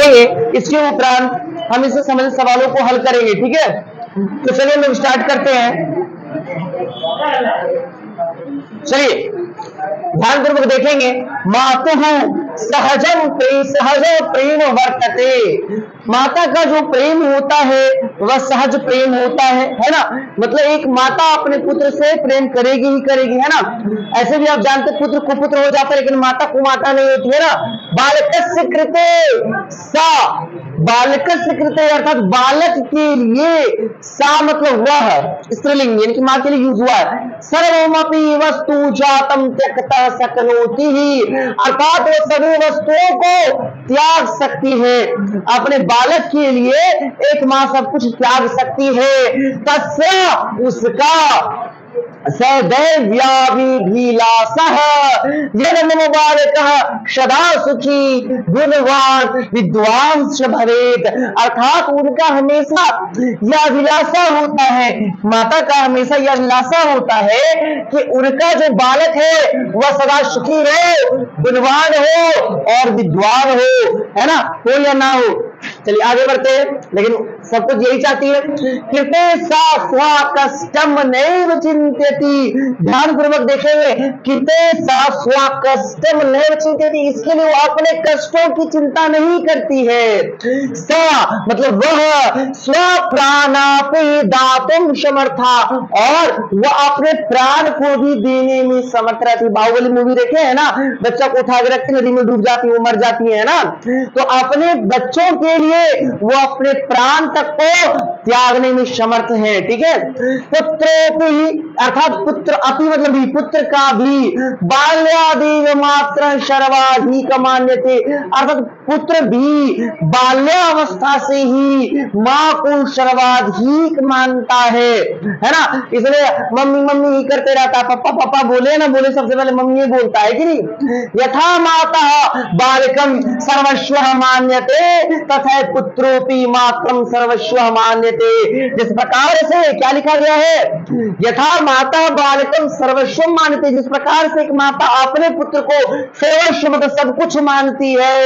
देखेंगे, इसके उपरांत हम इससे संबंधित सवालों को हल करेंगे। ठीक है, तो चलिए लोग स्टार्ट करते हैं। चलिए ध्यानपूर्वक देखेंगे। मातुः सहज प्रेम वर्तते। माता का जो प्रेम होता है वह सहज प्रेम होता है ना। मतलब एक माता अपने पुत्र से प्रेम करेगी ही करेगी, है ना। ऐसे भी आप जानते पुत्र कुपुत्र हो जाता है, लेकिन माता कुमाता नहीं होती है ना। बालकस्य कृते सा, बालकस्य कृते अर्थात बालक के लिए, सा मतलब वह, स्त्रीलिंग यानी कि मां के लिए यूज हुआ है। सर्वमपि वस्तु जातम त्यक्ता शक्नोति ही, अर्थात वो सभी वस्तुओं को त्याग सकती है। अपने बालक के लिए एक मां सब कुछ त्याग सकती है। तस्य उसका सदैव्याभिलाषः जन्म बालकः सदा सुखी गुणवान विद्वांस भवेत्, अर्थात उनका हमेशा यह अभिलाषा होता है, माता का हमेशा यह अभिलाषा होता है कि उनका जो बालक है वह सदा सुखी हो, गुणवान हो और विद्वान हो, है ना, हो या ना हो। चलिए आगे बढ़ते हैं, लेकिन सब कुछ यही चाहती है। कृते सा स्वकष्टम नैव चिंत्यति, ध्यान पूर्वक देखेंगे। कृते सा स्वकष्टम नैव चिंत्यति, इसके लिए वो अपने कष्टों की चिंता नहीं करती है। सा मतलब वह स्वप्राणापि दातुम समर्था, और वह अपने प्राण को भी देने में समर्थ रहती। बाहुबली मूवी देखे है ना, बच्चा को उठा के रखती, नदी में डूब जाती है, वो मर जाती है ना। तो अपने बच्चों के लिए वो अपने प्राण तक को त्यागने में समर्थ है। ठीक है, पुत्रोपि अर्थात पुत्र अपि मतलब भी, पुत्र का भी, बाल्यादेव मात्र सर्वाधिक मान्यते, अर्थात पुत्र भी बाल्यावस्था से ही मां को सर्वाधिक मानता है ना। इसलिए मम्मी मम्मी ही करते रहता है, पापा पापा बोले ना बोले, सबसे पहले मम्मी बोलता है कि नहीं। यथा माता बालकम सर्वस्व मान्यते तथा पुत्रोपि मात्रम सर्वस्व मान्यते, जिस प्रकार से क्या लिखा गया है, यथा माता बालकम सर्वस्व मान्यते, जिस प्रकार से एक माता अपने पुत्र को सर्वस्व मतलब सब कुछ मानती है,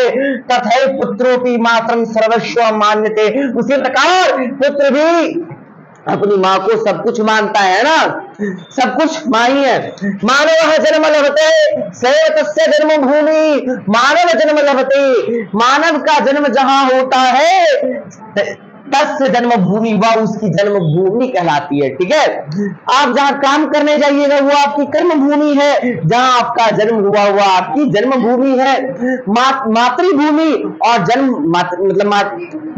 तथा पुत्रोपि मात्रम सर्वस्व मान्यते, उसी प्रकार पुत्र भी अपनी माँ को सब कुछ मानता है ना, सब कुछ माँ ही है। मानव जन्म लभते तस्य जन्म भूमि, मानव जन्म लभते, मानव का जन्म जहां होता है तस्य जन्म भूमि, वह उसकी जन्म भूमि कहलाती है। ठीक है, आप जहां काम करने जाइएगा वो आपकी कर्म भूमि है, जहां आपका जन्म हुआ हुआ आपकी जन्म भूमि है। मातृभूमि और जन्म मतलब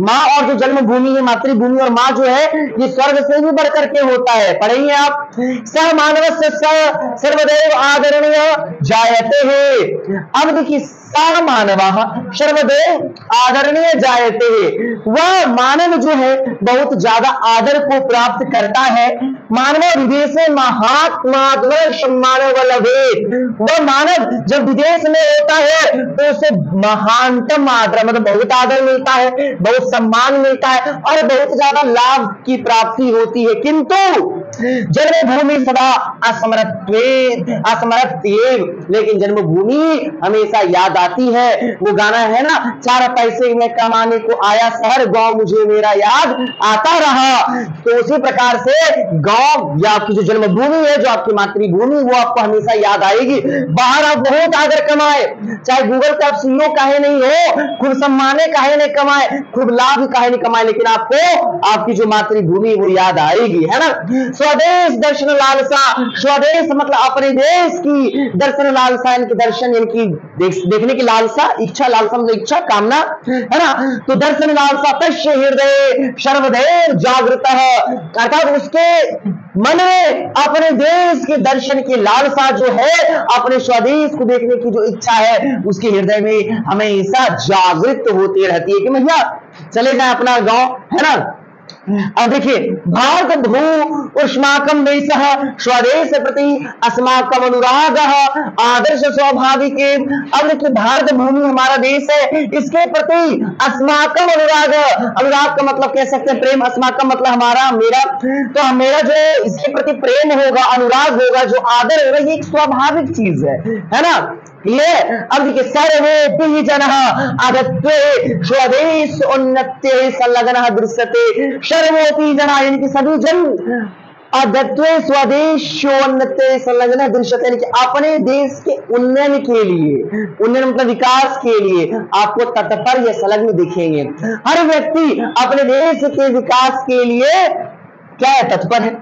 माँ और जो जन्म भूमि है मातृभूमि, और माँ जो है ये स्वर्ग से भी बढ़कर के होता है। पढ़ेंगे आप, स मानव से सर्वदेव आदरणीय जायते है। अब देखिए, स मानव सर्वदेव आदरणीय जायते है, वह मानव जो है बहुत ज्यादा आदर को प्राप्त करता है। मानव विदेश महात्मा सम्मान लभे, वह मानव जब विदेश में होता है तो उसे महानतम आदर मतलब बहुत आदर मिलता है, बहुत सम्मान मिलता है और बहुत ज्यादा लाभ की प्राप्ति होती है। किंतु जन्मभूमि सदा असमरत्वेव, लेकिन जन्मभूमि हमेशा याद आती है। वो गाना है ना, 4 पैसे में कमाने को आया शहर, गांव मुझे मेरा याद आता रहा। तो उसी प्रकार से गांव या आपकी जो जन्मभूमि है, जो आपकी मातृभूमि, वो आपको हमेशा याद आएगी। बाहर आप बहुत आदर कमाए, चाहे गूगल का आप सीईओ काहे नहीं हो, खूब सम्माने काहे नहीं कमाए, खूब लाभ काहे नहीं कमाए, लेकिन आपको आपकी जो मातृभूमि वो याद आएगी, है ना। स्वदेश दर्शन लालसा, स्वदेश मतलब अपने देश की दर्शन लालसा, इनकी दर्शन इनकी देखने की लालसा, इच्छा, लालसा मतलब इच्छा कामना, है ना। तो दर्शन लालसा तस्य हृदय सर्वदेव जागृत, अर्थात उसके मन में अपने देश के दर्शन की लालसा जो है, अपने स्वदेश को देखने की जो इच्छा है, उसके हृदय में हमेशा जागृत होती रहती है कि भैया चले जाए अपना गांव, है ना। अब देखिए, भारत भू उष्माकम देश स्वदेश प्रति अस्माकम अनुराग आदर्श स्वाभाविक। अब देखिए, भारत भूमि हमारा देश है, इसके प्रति अस्माकम अनुराग, अनुराग का मतलब कह सकते हैं प्रेम, अस्माकम मतलब हमारा मेरा, तो मेरा जो इसके प्रति प्रेम होगा, अनुराग होगा, जो आदर होगा, ये एक स्वाभाविक चीज है ना। ये अब देखिए, सर्वे जनः आदत्वे स्वदेश उन्नत्ये संलग्नः दृश्यते। सर्वोपि जना यानी कि सभी जन आदत्वे स्वदेशोन्नत्ये संलग्नः दृश्यते, यानी कि अपने देश के उन्नयन के लिए, उन्नयन मतलब विकास के लिए आपको तत्पर या संलग्न दिखेंगे। हर व्यक्ति अपने देश के विकास के लिए क्या है, तत्पर है।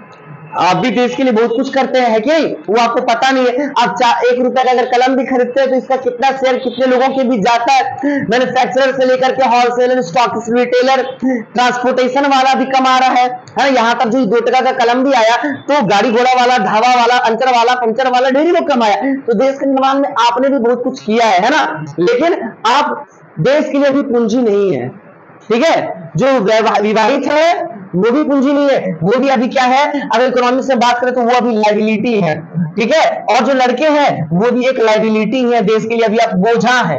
आप भी देश के लिए बहुत कुछ करते हैं, है कि नहीं? वो आपको पता नहीं है। आप 1 रुपए का अगर कलम भी खरीदते हैं तो इसका कितना शेयर कितने लोगों के बीच जाता है। मैन्युफैक्चरर से लेकर के होलसेलर, स्टॉकिस्ट, रिटेलर, ट्रांसपोर्टेशन वाला भी कमा रहा है। यहाँ तक जो 2 टका का कलम भी आया तो गाड़ी घोड़ा वाला, ढाबा वाला, अंचर वाला, पंचर वाला ढेरी लोग कमाया। तो देश के निर्माण में आपने भी बहुत कुछ किया है ना। लेकिन आप देश के लिए भी पूंजी नहीं है, ठीक है। जो विवाहित है वो भी पूंजी नहीं है, वो भी अभी क्या है, अगर इकोनॉमिक्स से बात करें तो वो अभी लाइबिलिटी है, ठीक है। और जो लड़के हैं वो भी एक लाइबिलिटी है देश के लिए, अभी आप बोझा है,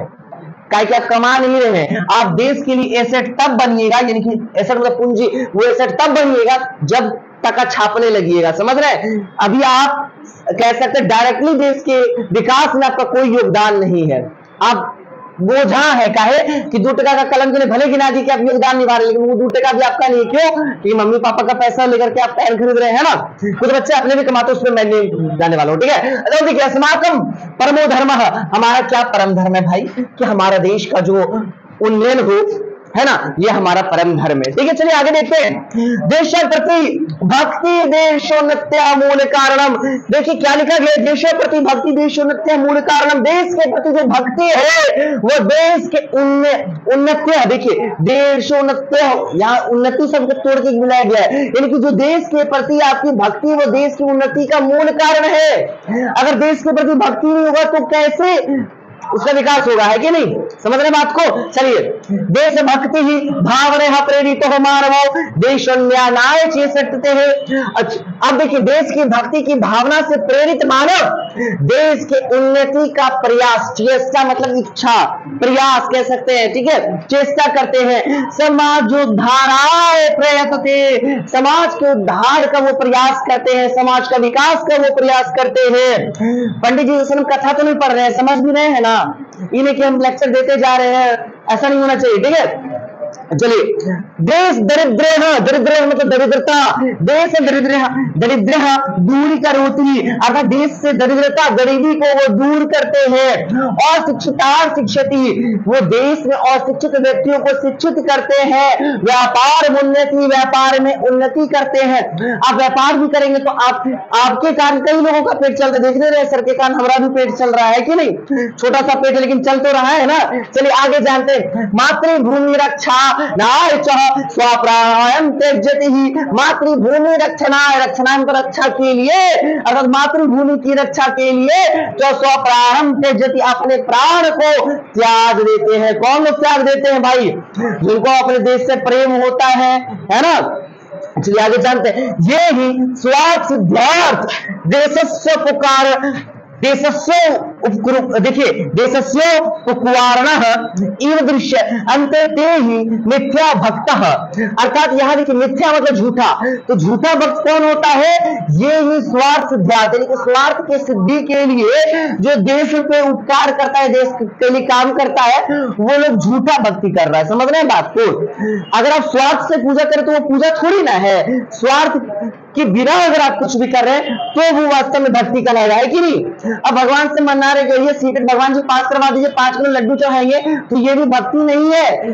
क्या कमा नहीं रहे हैं। आप देश के लिए एसेट तब बनिएगा, यानी कि एसेट मतलब पूंजी, वो एसेट तब बनिएगा जब टका छापने लगिएगा, समझ रहे हैं। अभी आप कह सकते हैं डायरेक्टली देश के विकास में आपका कोई योगदान नहीं है, आप बोझा है। काहे कि 2 टका का कलम के लिए भले गिना दी कि आप योगदान निभा रहे, लेकिन वो 2 टका भी आपका नहीं है। क्यों? कि मम्मी पापा का पैसा लेकर के आप पेन खरीद रहे हैं ना। कुछ बच्चे अपने भी कमाते, उसमें मैं नहीं जाने वाला हूँ, ठीक है। तो देखिए, अस्माकं परमो धर्मः, हमारा क्या परम धर्म है भाई, कि हमारा देश का जो उन्नयन हो, है ना, ये हमारा परम धर्म है, ठीक है। चलिए आगे देखते हैं। देश प्रति भक्ति देशोन्नत्या मूल कारणम। देखिए क्या लिखा गया, देश प्रति भक्ति देशोन्नत्या मूल कारणम। देश के प्रति जो भक्ति है वो देश के उन्नत्य, देखिए देशोन्नत्य, यहाँ उन्नति शब्द तोड़ के मिलाया गया है, यानी कि जो देश के प्रति आपकी भक्ति वो देश की उन्नति का मूल कारण है। अगर देश के प्रति भक्ति नहीं होगा तो कैसे उसका विकास होगा, है कि नहीं? समझ रहे बात को। चलिए, देश भक्ति ही भावना प्रेरित हो मानव देश न्याय चेष्टते हैं। अच्छा, अब देखिए, देश की भक्ति की भावना से प्रेरित मानव देश के उन्नति का प्रयास, चेष्टा मतलब इच्छा, प्रयास कह सकते हैं, ठीक है, चेष्टा करते हैं। समाजोद्धाराय प्रयतते, समाज के उद्धार का वो प्रयास करते हैं, समाज का विकास का वो प्रयास करते हैं। पंडित जी जैसे कथा तो नहीं पढ़ रहे हैं, समझ भी रहे हैं ना, इन्हें कि हम लेक्चर देते जा रहे हैं, ऐसा नहीं होना चाहिए, ठीक है। चलिए, देश दरिद्र, दरिद्र मतलब दरिद्रता, देश दरिद्र दूरी करोति, अर्थात देश से दरिद्रता गरीबी को वो दूर करते हैं। और शिक्षिता शिक्षति, वो देश में अशिक्षित व्यक्तियों को शिक्षित करते हैं। व्यापार उन्नति, व्यापार में उन्नति करते हैं। आप व्यापार भी करेंगे तो आपके कारण कई लोगों का पेट चल रहा है, देखने रहे सर के कारण हमारा भी पेट चल रहा है कि नहीं, छोटा सा पेट है लेकिन चल तो रहा है ना। चलिए आगे जानते हैं। मातृभूमि रक्षा स्वप्रायम त्यजति ही, मातृभूमि रक्षणाय रक्षा के लिए, अगर मातृभूमि की रक्षा के लिए जो स्वप्रायम त्यजति अपने प्राण को त्याग देते हैं। कौन लोग त्याग देते हैं भाई? जिनको अपने देश से प्रेम होता है ना। चलिए आगे जानते हैं। ये ही स्वार्थ सिद्धार्थ देशस्व पुकार, देशस्व उपकृत, देखिए देशस्व उपवारणः इव दृश्य अंत ते ही मिथ्या भक्तः, अर्थात यहाँ देखिए मिथ्या मतलब झूठा, तो झूठा भक्त कौन होता है? ये ही स्वार्थ सिद्धार्थ, यानी कि स्वार्थ के सिद्धि के लिए जो देश पे उपकार करता है, देश के लिए काम करता है, वो लोग झूठा भक्ति कर रहा है। समझ रहे हैं बात को? अगर आप स्वार्थ से पूजा करें तो वो पूजा थोड़ी ना है। स्वार्थ कि बिना अगर आप कुछ भी कर रहे हैं तो वो वास्तव में भक्ति कहलाएगा, है कि नहीं? अब भगवान से मना रहे कि ये सीक्रेट भगवान जी पास करवा दीजिए, 5 किलो लड्डू चढ़ाएंगे, तो ये भी भक्ति नहीं है,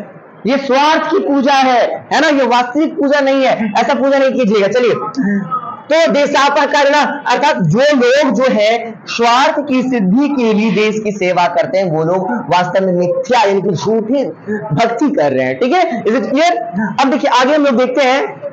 ये स्वार्थ की पूजा है ना, ये वास्तविक पूजा नहीं है। ऐसा पूजा नहीं कीजिएगा। चलिए, तो देशापहरणा, अर्थात जो लोग जो है स्वार्थ की सिद्धि के लिए देश की सेवा करते हैं वो लोग वास्तव में मिथ्या यानी कि झूठी भक्ति कर रहे हैं, ठीक है। Is it clear? अब देखिए आगे हम लोग देखते हैं।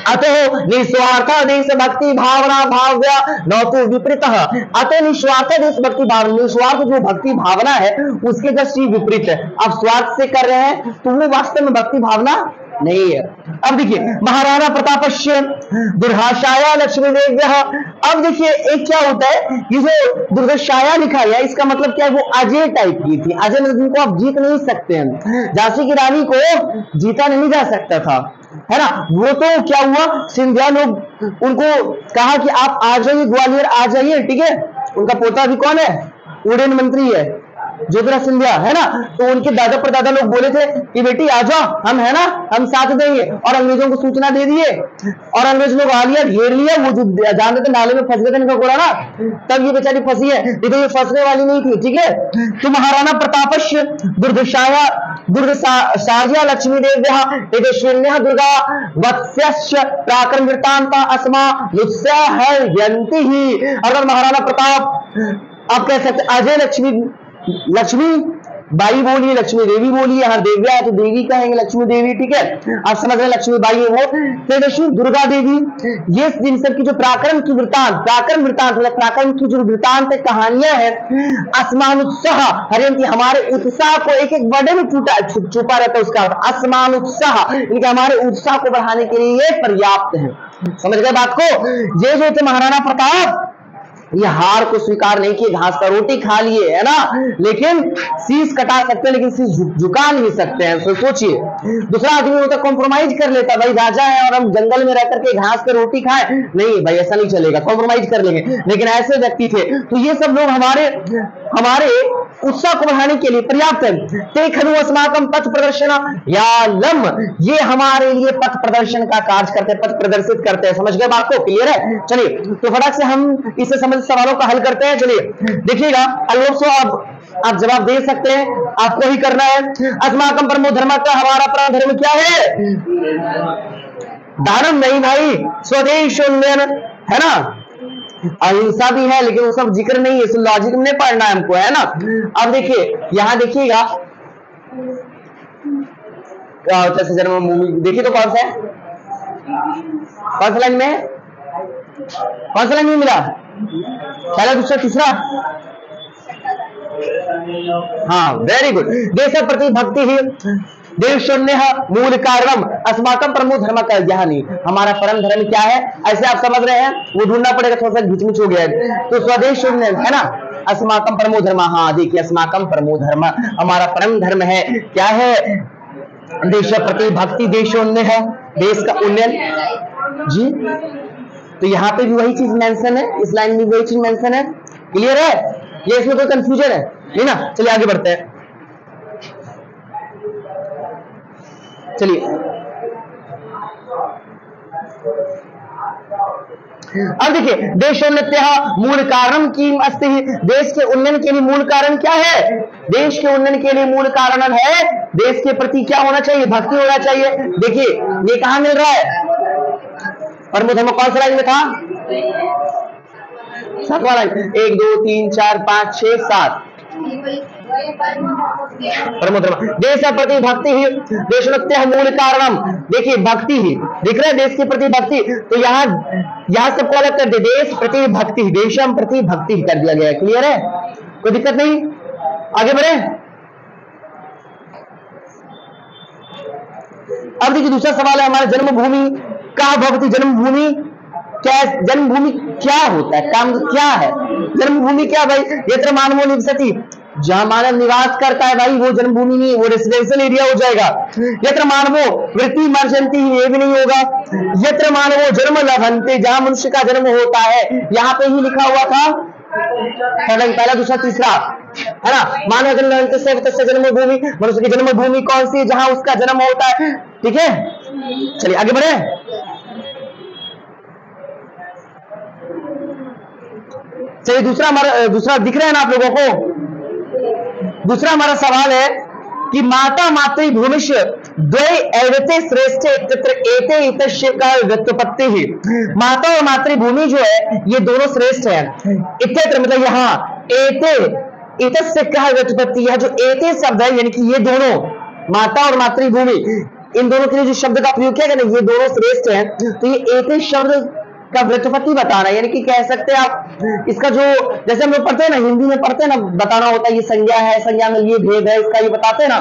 अतो निस्वार्थ देश भक्ति भावना भाव्य न तो विपरीत, अतो निस्वार्थ देश भक्ति भावना, निस्वार्थ जो भक्ति भावना है उसके जस्ट विपरीत है। आप स्वार्थ से कर रहे हैं तो वो वास्तव में भक्ति भावना नहीं है। अब देखिए, महाराणा प्रतापस्य दुर्भाषाया लक्ष्मी देव्य। अब देखिए एक क्या होता है, ये जो दुर्दशाया लिखा है इसका मतलब क्या है? वो अजय टाइप की थी। अजय मतलब जिनको आप जीत नहीं सकते हैं। झांसी की रानी को जीता नहीं जा सकता था, है ना। वो तो क्या हुआ, सिंधिया लोग उनको कहा कि आप आ जाइए ग्वालियर आ जाइए, ठीक है। उनका पोता भी कौन है? उड्डयन मंत्री है ज्योतिराज सिंधिया, है ना। तो उनके दादा परदादा लोग बोले थे कि बेटी आ जाओ, हम है ना, हम साथ देंगे, और अंग्रेजों को सूचना दे दिए, और अंग्रेज लोग आ लिया, घेर लिया, वो जो जानते थे नाले में फंस गए थे इनका घोड़ा ना, तब ये बेचारी फंसी है, लेकिन ये फंसने वाली नहीं थी, ठीक है। तो महाराणा प्रतापस्य दुर्गशार्या लक्ष्मी देव्या तेजस्विन्यः दुर्गा वत्स्यश्च प्राक्रम वृत्तान्ता अस्मा लुत्स्यहर्यन्ति ही। अगर महाराणा प्रताप आप कह सकते अजय लक्ष्मी बाई बोलिए, लक्ष्मी देवी बोलिए, यहाँ देव्या है तो देवी कहेंगे, लक्ष्मी देवी, ठीक है, आप समझ रहे हैं, लक्ष्मी बाई है वो, तेजस्वी दुर्गा देवी, ये जिन सब की जो प्राक्रम मतलब प्राक्रम की जो वृत्तांत कहानियां हैं, अस्मानुत्साह हरियंती, हमारे उत्साह को, एक एक वर्ड में छुपा रहता है उसका अस्मानुत्साह, इनके हमारे उत्साह को बढ़ाने के लिए ये पर्याप्त है। समझ गए बात को। ये जो थे महाराणा प्रताप, ये हार को स्वीकार नहीं किए, घास का रोटी खा लिए, है ना, लेकिन शीश कटा सकते हैं लेकिन शीश झुका नहीं सकते हैं। तो सोचिए, दूसरा आदमी होता कॉम्प्रोमाइज कर लेता, भाई राजा है और हम जंगल में रह करके घास का रोटी खाएं, नहीं भाई ऐसा नहीं चलेगा, कॉम्प्रोमाइज कर लेंगे, लेकिन ऐसे व्यक्ति थे। तो ये सब लोग हमारे उत्साह को बढ़ाने के लिए पर्याप्त है। ते खनु अस्माकं पथ प्रदर्शन या लम, ये हमारे लिए पथ प्रदर्शन का कार्य करते हैं, पथ प्रदर्शित करते हैं। समझ गए बात को, क्लियर है। चलिए तो फटाक से हम इससे संबंधित सवालों का हल करते हैं। चलिए देखिएगा, आप जवाब दे सकते हैं, आपको ही करना है। अस्माकं परमो धर्म का, हमारा परम धर्म क्या है? दानम नहीं भाई, स्वदेश उन्नयन, है ना, अहिंसा भी है, लेकिन वो सब जिक्र नहीं है, लॉजिक में नहीं पढ़ना है हमको, है ना। अब देखिए यहां देखिएगा क्या होता है जन्मभूमि, देखिए तो कौन सा है, कौन सा लाइन में, कौन सा लाइन में मिला, पहला दूसरा तीसरा, हाँ वेरी गुड। देश प्रति भक्ति ही देवशून्य मूल कारणम अस्माकं परमो धर्म का, यह नहीं, हमारा परम धर्म क्या है, ऐसे आप समझ रहे हैं, वो ढूंढना पड़ेगा, थोड़ा सा घिचमिच हो गया है। तो स्वदेश शून्य है ना, अस्माकं परमो धर्म, हाँ देखिए अस्माकं परमो धर्म, हमारा परम धर्म है, क्या है, देश प्रति भक्ति, देशोन्नय है, देश का उन्नयन जी। तो यहाँ पे भी वही चीज मेंशन है, इस लाइन में वही चीज मेंशन है, क्लियर है, ये इसमें कोई कंफ्यूजन है नहीं ना। चलिए आगे बढ़ते हैं। चलिए अब देखिए, देशोन्नत्य मूल कारण की अस्ति, देश के उन्नयन के लिए मूल कारण क्या है, देश के उन्नयन के लिए मूल कारण है देश के प्रति क्या होना चाहिए, भक्ति होना चाहिए। देखिए ये कहां मिल रहा है, परमो धर्म कौन सा लाइन में था, 7वां लाइन, 1 2 3 4 5 6 7 परमो धर्म, देश प्रति भक्ति ही देशोन्नत्य मूल कारणम। देखिए भक्ति ही दिख रहा है, देश के प्रति भक्ति, तो यहाँ सबको अलग कर दे, देश प्रति भक्ति, देशम प्रति भक्ति कर दिया गया है, क्लियर है, कोई दिक्कत नहीं, आगे बढ़े। अब देखिए दूसरा सवाल है हमारा, जन्मभूमि का भवति, जन्मभूमि क्या, जन्मभूमि क्या होता है, काम क्या है, जन्मभूमि क्या भाई, यत्र मानवो निवसति, जहां मानव निवास करता है भाई वो जन्मभूमि नहीं, वो रेसिडेंशियल एरिया हो जाएगा। यत्र मानवो वृत्ति मर्चंती, ये भी नहीं होगा। यत्र मानवो जन्म लभन्ते, जहां मनुष्य का जन्म होता है, यहाँ पे ही लिखा हुआ था पहला दूसरा तीसरा, है ना, मानव जन्मभूमि, मनुष्य की जन्मभूमि कौन सी है, जहां उसका जन्म होता है, ठीक है। चलिए आगे बढ़े। चलिए दूसरा दिख रहा है ना आप लोगों को, दूसरा हमारा सवाल है कि माता मातृ भूमिष्य द्वय एवते श्रेष्ठ तत्र एते इतस्य का व्युत्पत्ति ही, माता और मातृभूमि जो है ये दोनों श्रेष्ठ है, इत्यत्र मतलब यहाँ एते इतस्य का व्युत्पत्ति, यह जो एते शब्द है यानी कि ये दोनों माता और मातृभूमि, इन दोनों के लिए जो शब्द का प्रयोग किया गया ना, ये दोनों श्रेष्ठ है, तो ये एते शब्द का व्युत्पत्ति बताना, यानी कि कह सकते हैं आप इसका जो, जैसे हम लोग पढ़ते हैं ना, हिंदी में पढ़ते हैं ना, बताना होता है ये संज्ञा है, संज्ञा में ये भेद है, इसका ये बताते हैं ना,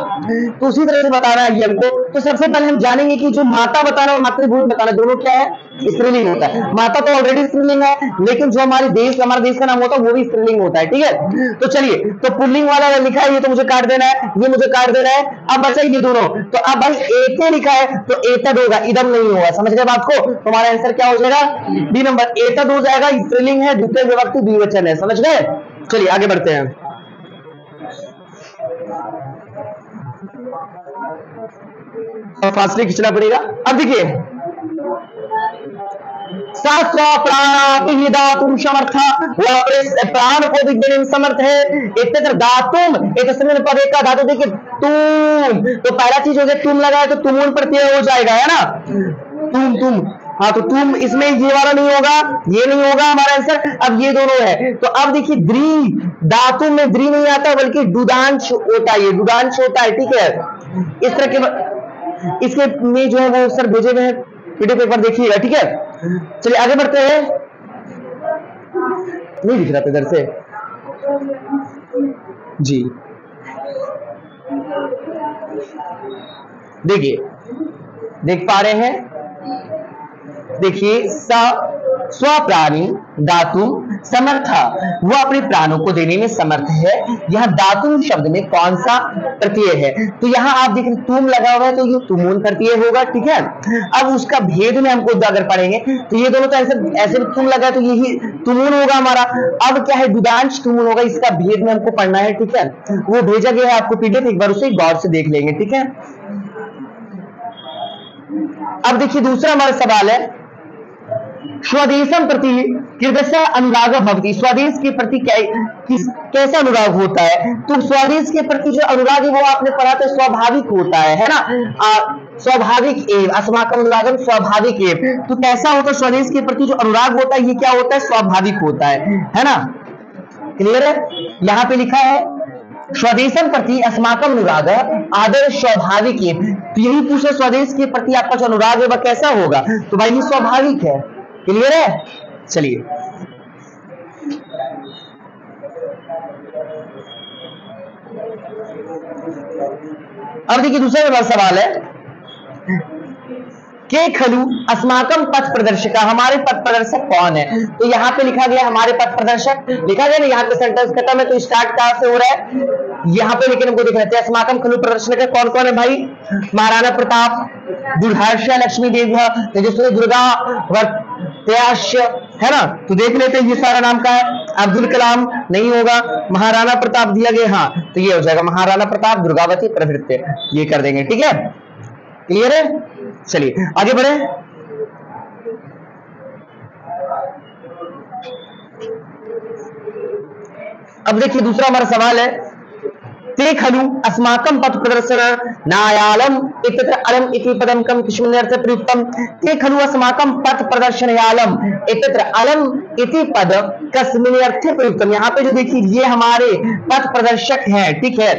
तो उसी तरह से बताना है ये हमको। तो सबसे पहले हम जानेंगे कि जो माता बताना और मातृभूमि बताना दोनों क्या है, स्त्रीलिंग होता है। माता तो ऑलरेडी स्त्रीलिंग है, लेकिन जो हमारा देश का नाम होता है वो भी स्त्रीलिंग होता है, ठीक है। तो चलिए, तो पुल्लिंग वाला लिखा है ये तो मुझे काट देना है, ये मुझे काट देना है, अब बचा ये दोनों, तो अब बस एते लिखा है तो एतद होगा, इदम नहीं होगा, समझ गए बात को। तुम्हारा आंसर क्या हो जाएगा, बी नंबर, एतद हो जाएगा, स्त्रीलिंग है, द्वितीय विभक्ति द्विवचन है, समझ गए। चलिए आगे बढ़ते हैं। और फासले खींचना पड़ेगा। अब देखिए दातुम समर्था, वो अपने प्राण को भी देने में समर्थ है। इत्यत्र दातुम एक पद का धातु देखिए तुम, तो पहला चीज हो गया तुम लगाए तो तुमुन प्रत्यय हो जाएगा, है ना, तुम। हाँ तो तुम, इसमें ये वाला नहीं होगा, ये नहीं होगा हमारा आंसर। अब ये दोनों है, तो अब देखिए द्री, धातु में द्री नहीं आता बल्कि दुदांश होता है, ये दुदांश होता है, ठीक है। इस तरह के इसके में जो है वो सर भेजे हुए हैं, पीडीएफ पेपर देखिएगा, ठीक है। चलिए आगे बढ़ते हैं, नहीं दिख रहा था इधर से जी। देखिए देख पा रहे हैं, देखिए स्वप्राणी धातु समर्था, वो अपने प्राणों को देने में समर्थ है। यहाँ धातु शब्द में कौन सा प्रत्यय है, तो यहाँ आप देख रहे तुम लगा हुआ है तो ये तुमून प्रत्यय होगा, ठीक है। अब उसका भेद में हमको अगर पढ़ेंगे तो ये दोनों तो ऐसे भी तुम लगा है तो यही तुमून होगा हमारा। अब क्या है दुदांश तुमून होगा, इसका भेद में हमको पढ़ना है, ठीक है। वो भेजा गया है आपको पीडीएफ, एक बार उसे गौर से देख लेंगे, ठीक है। अब देखिए दूसरा हमारा सवाल है, स्वदेशम प्रति कीदृश अनुराग भवति, स्वदेश के प्रति कैसा अनुराग होता है, तो स्वदेश के प्रति जो अनुराग है वो आपने पढ़ा था स्वाभाविक होता है ना, स्वाभाविक एव अस्माकम अनुरागम स्वाभाविक एव, तो कैसा होता है स्वदेश के प्रति जो अनुराग होता है, ये क्या होता है, स्वाभाविक होता है ना, क्लियर है। यहाँ पे लिखा है स्वदेशम प्रति अस्माकम अनुराग आदर स्वाभाविक एव, तो यही पूछे स्वदेश के प्रति आपका जो अनुराग है वह कैसा होगा, तो भाई ये स्वाभाविक है, क्लियर है। चलिए अब देखिए दूसरा हमारा सवाल है, के खलु अस्माकम पथ प्रदर्शक, हमारे पथ प्रदर्शक कौन है, तो यहाँ पे लिखा गया हमारे पथ प्रदर्शक, लिखा गया ना, यहाँ पे सेंटेंस खत्म है तो स्टार्ट कहां से हो रहा है यहाँ पे, लेकिन हमको देख रहे थे अस्माकम खलु प्रदर्शक है, कौन कौन है भाई, महाराणा प्रताप, दुर्धर्ष लक्ष्मी देवी, तेजस्वी दुर्गा, वर्त्याश्य, है ना, तो देख लेते हैं ये सारा नाम का है। अब्दुल कलाम नहीं होगा, महाराणा प्रताप दिया गया, हाँ तो ये हो जाएगा महाराणा प्रताप, दुर्गावती प्रभृति, ये कर देंगे, ठीक है, क्लियर है। चलिए आगे बढ़े, अब देखिए दूसरा हमारा सवाल है, ते खलु अस्माकं पथ प्रदर्शन नायालम इत्यत्र अलम इति पदम कम किस्मिन् अर्थे प्रयुक्तम, ते खलु अस्माकं पथ प्रदर्शनयालम इत्यत्र अलम इति पद कस्मिन् अर्थे प्रयुक्तम, यहाँ पे जो देखिए ये हमारे पथ प्रदर्शक हैं, ठीक है।